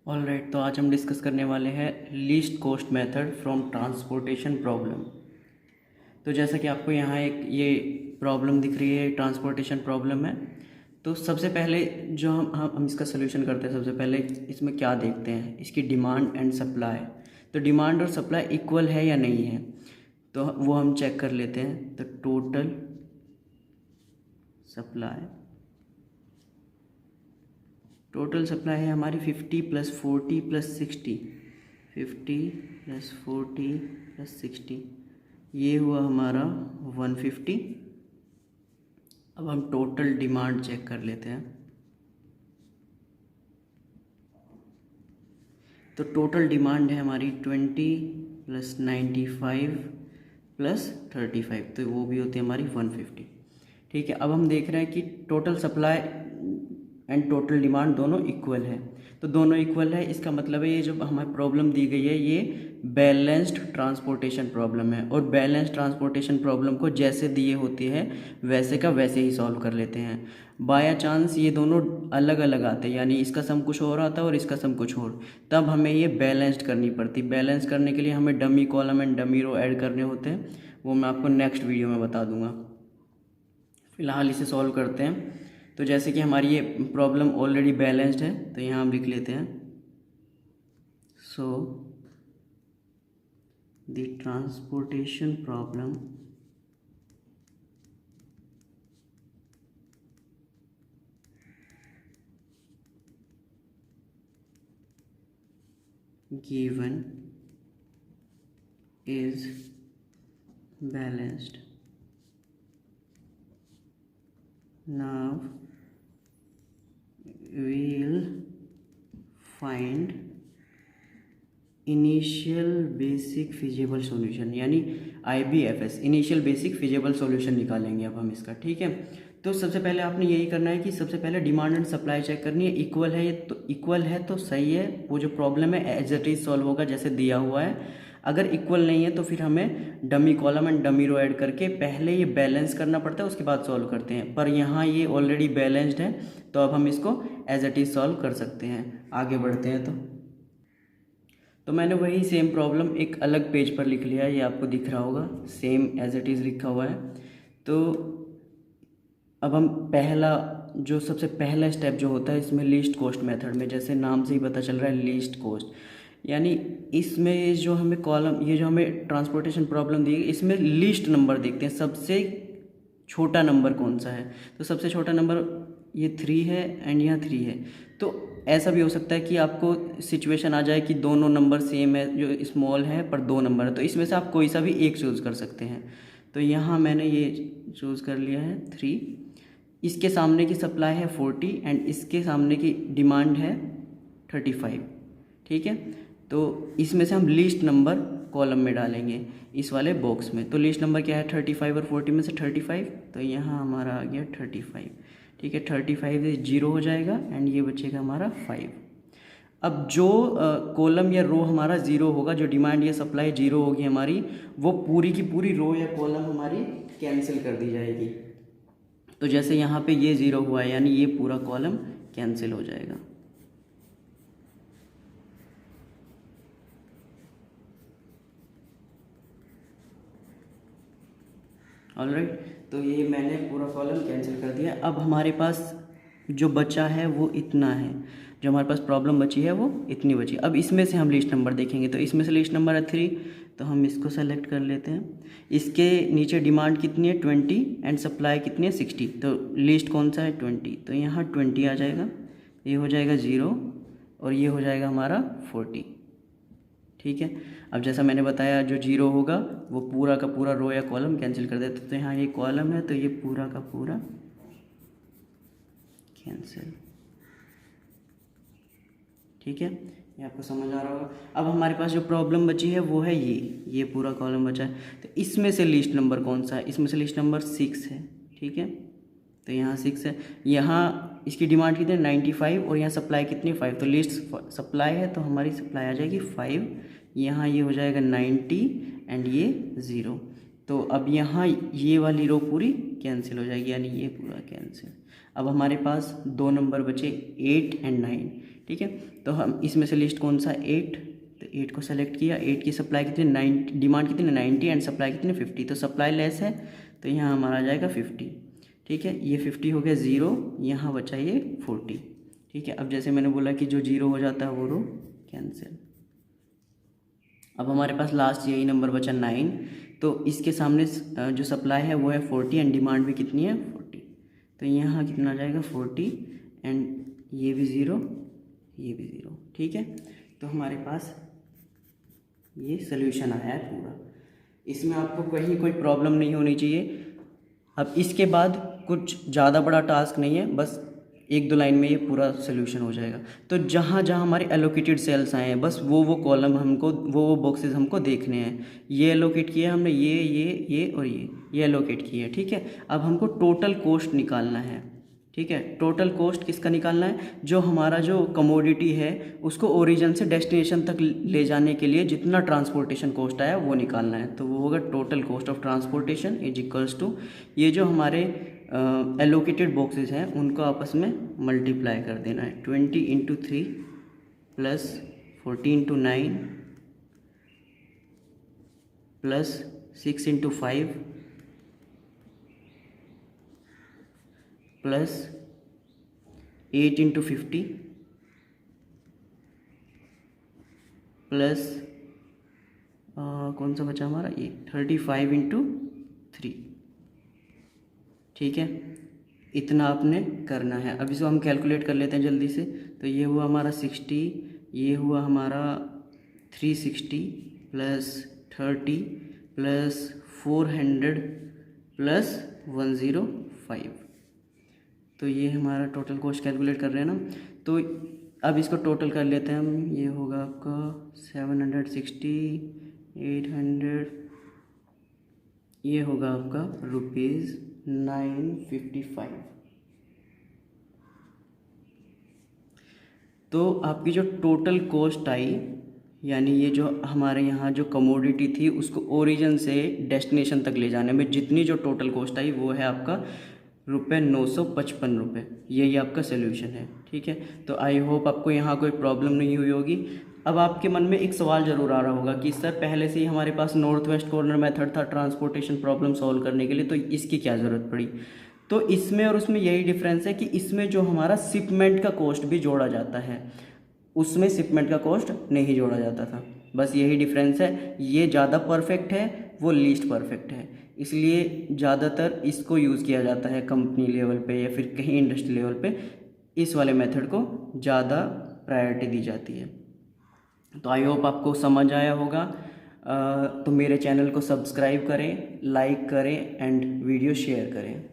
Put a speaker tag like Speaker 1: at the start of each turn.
Speaker 1: Alright, तो आज हम डिस्कस करने वाले हैं least cost method from transportation problem. तो जैसा कि आपको यहाँ एक ये प्रॉब्लम दिख रही है, ट्रांसपोर्टेशन प्रॉब्लम है। तो सबसे पहले जो हम इसका सोल्यूशन करते हैं, सबसे पहले इसमें क्या देखते हैं, इसकी डिमांड एंड सप्लाई। तो डिमांड और सप्लाई इक्वल है या नहीं है, तो वो हम चेक कर लेते हैं। तो टोटल सप्लाई है हमारी 50 + 40 + 60, 50 + 40 + 60, ये हुआ हमारा 150। अब हम टोटल डिमांड चेक कर लेते हैं। तो टोटल डिमांड है हमारी 20 + 95 + 35, तो वो भी होती है हमारी 150। ठीक है, अब हम देख रहे हैं कि total supply and total demand दोनों इक्वल है। तो दोनों इक्वल है, इसका मतलब है ये जो हमारी प्रॉब्लम दी गई है ये बैलेंस्ड ट्रांसपोर्टेशन प्रॉब्लम है। और बैलेंस्ड ट्रांसपोर्टेशन प्रॉब्लम को जैसे दिए होती है वैसे का वैसे ही सॉल्व कर लेते हैं। बाय चांस ये दोनों अलग अलग आते हैं, यानी इसका सम कुछ और आता है और इसका सम कुछ और, तब हमें ये बैलेंस्ड करनी पड़ती। बैलेंस करने के लिए हमें dummy column and dummy row add करने होते हैं, वो मैं आपको नेक्स्ट वीडियो में बता दूंगा। फिलहाल इसे सॉल्व करते हैं। तो जैसे कि हमारी ये प्रॉब्लम ऑलरेडी बैलेंस्ड है, तो यहाँ हम लिख लेते हैं so the transportation problem given is balanced. Now we'll find initial basic feasible solution, यानी IBFS, initial basic feasible solution निकालेंगे अब हम इसका। ठीक है, तो सबसे पहले आपने यही करना है कि सबसे पहले डिमांड एंड सप्लाई चेक करनी है। इक्वल है ये, तो इक्वल है तो सही है, वो जो प्रॉब्लम है एज इट इज सॉल्व होगा जैसे दिया हुआ है। अगर इक्वल नहीं है तो फिर हमें dummy column and dummy row add करके पहले ये बैलेंस करना पड़ता है, उसके बाद सॉल्व करते हैं। पर यहाँ ये ऑलरेडी बैलेंस्ड है, तो अब हम इसको एज इट इज सॉल्व कर सकते हैं। आगे बढ़ते हैं। तो मैंने वही सेम प्रॉब्लम एक अलग पेज पर लिख लिया है, ये आपको दिख रहा होगा, सेम एज इट इज़ लिखा हुआ है। तो अब हम सबसे पहला स्टेप जो होता है इसमें लीस्ट कॉस्ट मेथड में, जैसे नाम से ही पता चल रहा है लीस्ट कॉस्ट, यानी इसमें जो हमें कॉलम, ये जो हमें ट्रांसपोर्टेशन प्रॉब्लम दी है इसमें लीस्ट नंबर देखते हैं, सबसे छोटा नंबर कौन सा है। तो सबसे छोटा नंबर ये 3 है एंड यहाँ 3 है। तो ऐसा भी हो सकता है कि आपको सिचुएशन आ जाए कि दोनों नंबर सेम है, जो स्मॉल है पर 2 नंबर है, तो इसमें से आप कोई सा भी एक चूज़ कर सकते हैं। तो यहाँ मैंने ये चूज़ कर लिया है 3। इसके सामने की सप्लाई है 40 एंड इसके सामने की डिमांड है 35। ठीक है, तो इसमें से हम लीस्ट नंबर कॉलम में डालेंगे इस वाले बॉक्स में। तो लीस्ट नंबर क्या है 35 और 40 में से 35, तो यहाँ हमारा आ गया 35। ठीक है, 35 0 हो जाएगा एंड ये बचेगा हमारा 5। अब जो कॉलम या रो हमारा 0 होगा, जो डिमांड या सप्लाई 0 होगी हमारी, वो पूरी की पूरी रो या कॉलम हमारी कैंसिल कर दी जाएगी। तो जैसे यहाँ पे ये 0 हुआ है, यानी ये पूरा कॉलम कैंसिल हो जाएगा। ऑलराइट, तो ये मैंने पूरा कॉलम कैंसिल कर दिया। अब हमारे पास जो बचा है वो इतना है, जो हमारे पास प्रॉब्लम बची है वो इतनी बची। अब इसमें से हम लिस्ट नंबर देखेंगे, तो इसमें से लिस्ट नंबर है 3, तो हम इसको सेलेक्ट कर लेते हैं। इसके नीचे डिमांड कितनी है 20 एंड सप्लाई कितनी है 60, तो लिस्ट कौन सा है 20, तो यहाँ 20 आ जाएगा, ये हो जाएगा 0 और ये हो जाएगा हमारा 40। ठीक है, अब जैसा मैंने बताया जो 0 होगा वो पूरा का पूरा रो या कॉलम कैंसिल कर देते। तो यहाँ ये कॉलम है तो ये पूरा का पूरा कैंसिल। ठीक है, ये आपको समझ आ रहा होगा। अब हमारे पास जो प्रॉब्लम बची है वो है ये पूरा कॉलम बचा है। तो इसमें से लिस्ट नंबर कौन सा है, इसमें से लिस्ट नंबर 6 है। ठीक है, तो यहाँ 6 है, यहाँ इसकी डिमांड कितनी है 95 और यहाँ सप्लाई कितनी है 5, तो लिस्ट सप्लाई है तो हमारी सप्लाई आ जाएगी 5। यहाँ ये हो जाएगा 90 एंड ये 0। तो अब यहाँ ये वाली रो पूरी कैंसिल हो जाएगी, यानी ये पूरा कैंसिल। अब हमारे पास 2 नंबर बचे 8 एंड 9, ठीक है। तो हम इसमें से लिस्ट कौन सा 8, तो 8 को सेलेक्ट किया। 8 की सप्लाई कितनी 90, डिमांड कितनी 90 एंड सप्लाई कितनी 50, तो सप्लाई लेस है तो यहाँ हमारा आ जाएगा 50, ठीक है। ये 50 हो गया 0, यहाँ बचा ये 40, ठीक है। अब जैसे मैंने बोला कि जो 0 हो जाता है वो रो कैंसिल। अब हमारे पास लास्ट यही नंबर बचा 9, तो इसके सामने जो सप्लाई है वो है 40 एंड डिमांड भी कितनी है 40, तो यहाँ कितना आ जाएगा 40 एंड ये भी 0, ये भी 0, ठीक है। तो हमारे पास ये सोल्यूशन आया है पूरा। इसमें आपको कहीं कोई प्रॉब्लम नहीं होनी चाहिए। अब इसके बाद कुछ ज़्यादा बड़ा टास्क नहीं है, बस 1-2 लाइन में ये पूरा सोल्यूशन हो जाएगा। तो जहाँ जहाँ हमारे एलोकेटेड सेल्स आए हैं बस वो कॉलम हमको, वो बॉक्सेस हमको देखने हैं। ये एलोकेट किया हमने, ये और ये एलोकेट किए, ठीक है। अब हमको टोटल कॉस्ट निकालना है, ठीक है। टोटल कॉस्ट किसका निकालना है, जो हमारा जो कमोडिटी है उसको ओरिजिन से डेस्टिनेशन तक ले जाने के लिए जितना ट्रांसपोर्टेशन कॉस्ट आया वो निकालना है। तो वो होगा total cost of transportation is equals to, ये जो हमारे एलोकेटेड बॉक्सेस हैं उनको आपस में मल्टीप्लाई कर देना है। 20 × 3 प्लस 14 × 9 प्लस 6 × 5 प्लस 8 × 50 प्लस कौन सा बचा हमारा ये 35 × 3, ठीक है। इतना आपने करना है। अब इसको हम कैलकुलेट कर लेते हैं जल्दी से। तो ये हुआ हमारा 60, ये हुआ हमारा 360 प्लस 30 प्लस 400 प्लस 105, तो ये हमारा टोटल कॉस्ट कैलकुलेट कर रहे हैं ना। तो अब इसको टोटल कर लेते हैं हम। ये होगा आपका 760, 800, ये होगा आपका ₹955। तो आपकी जो टोटल कॉस्ट आई, यानी ये जो हमारे यहाँ जो कमोडिटी थी उसको ओरिजिन से डेस्टिनेशन तक ले जाने में जितनी जो टोटल कॉस्ट आई वो है आपका ₹955। यही आपका सोल्यूशन है, ठीक है। तो आई होप आपको यहाँ कोई प्रॉब्लम नहीं हुई होगी। अब आपके मन में एक सवाल ज़रूर आ रहा होगा कि सर पहले से ही हमारे पास नॉर्थ वेस्ट कॉर्नर मेथड था ट्रांसपोर्टेशन प्रॉब्लम सॉल्व करने के लिए, तो इसकी क्या ज़रूरत पड़ी। तो इसमें और उसमें यही डिफरेंस है कि इसमें जो हमारा शिपमेंट का कॉस्ट भी जोड़ा जाता है, उसमें शिपमेंट का कॉस्ट नहीं जोड़ा जाता था। बस यही डिफरेंस है। ये ज़्यादा परफेक्ट है, वो लीस्ट परफेक्ट है, इसलिए ज़्यादातर इसको यूज़ किया जाता है कंपनी लेवल पे या फिर कहीं इंडस्ट्री लेवल पे। इस वाले मेथड को ज़्यादा प्रायोरिटी दी जाती है। तो आई होप आपको समझ आया होगा। तो मेरे चैनल को सब्सक्राइब करें, लाइक करें एंड वीडियो शेयर करें।